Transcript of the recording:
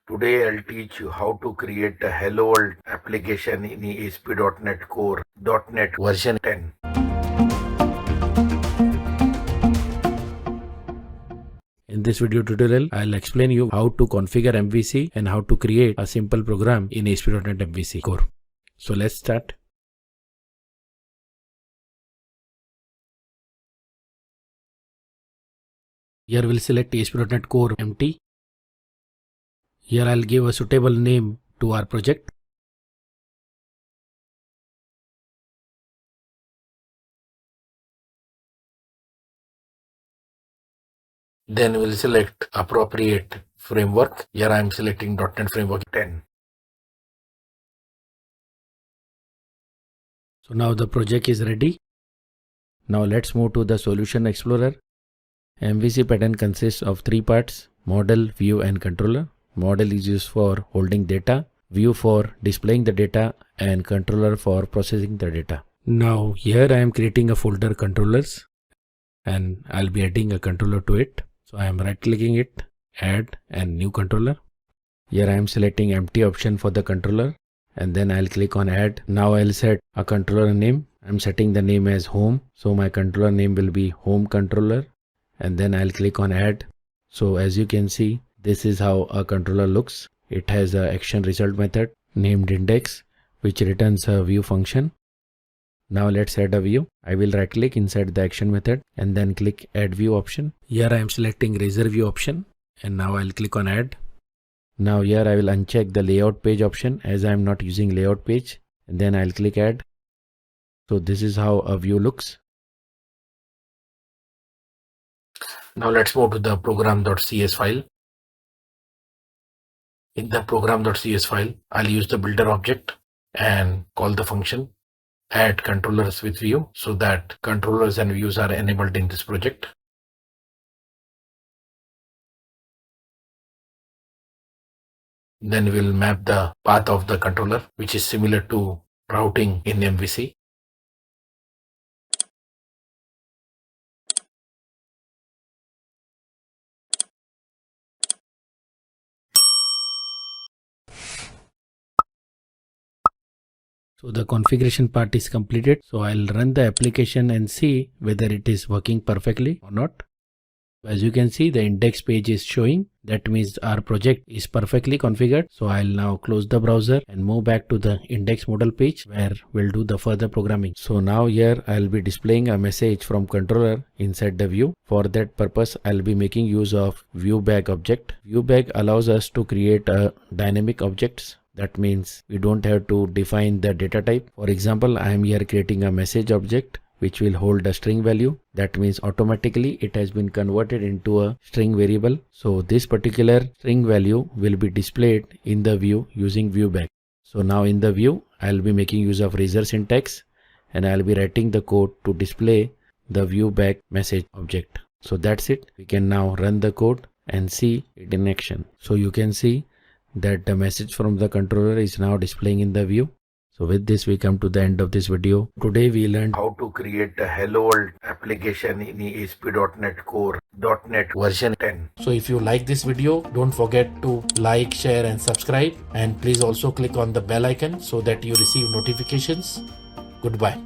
Today I'll teach you how to create a Hello World application in ASP.NET Core .NET version 10. In this video tutorial, I'll explain you how to configure MVC and how to create a simple program in ASP.NET MVC Core. So let's start. Here we'll select ASP.NET Core empty. Here I'll give a suitable name to our project. Then we'll select appropriate framework. Here I am selecting .NET Framework 10. So now the project is ready. Now let's move to the Solution Explorer. MVC pattern consists of three parts: model, view and controller. Model is used for holding data, view for displaying the data, and controller for processing the data. Now here I am creating a folder controllers and I'll be adding a controller to it. So I am right clicking it, add and new controller. Here I am selecting empty option for the controller and then I'll click on add. Now I'll set a controller name. I'm setting the name as home. So my controller name will be home controller, and then I'll click on add. So as you can see, this is how a controller looks. It has a action result method named index, which returns a view function. Now let's add a view. I will right click inside the action method and then click add view option. Here I am selecting razor view option and now I'll click on add. Now here I will uncheck the layout page option as I am not using layout page, and then I'll click add. So this is how a view looks. Now let's move to the Program.cs file. In the Program.cs file, I'll use the builder object and call the function add controllers with view so that controllers and views are enabled in this project. Then we'll map the path of the controller, which is similar to routing in MVC. So the configuration part is completed. So I'll run the application and see whether it is working perfectly or not. As you can see, the index page is showing. That means our project is perfectly configured. So I'll now close the browser and move back to the index model page where we'll do the further programming. So now here I'll be displaying a message from controller inside the view. For that purpose, I'll be making use of ViewBag object. ViewBag allows us to create dynamic objects. That means we don't have to define the data type. For example, I am here creating a message object which will hold a string value. That means automatically it has been converted into a string variable. So this particular string value will be displayed in the view using ViewBag. So now in the view, I'll be making use of razor syntax and I'll be writing the code to display the ViewBag message object. So that's it. We can now run the code and see it in action. So you can see that the message from the controller is now displaying in the view. So with this, we come to the end of this video. Today we learned how to create a Hello World application in ASP.NET Core .NET version 10. So if you like this video, don't forget to like, share and subscribe, and please also click on the bell icon so that you receive notifications. Goodbye.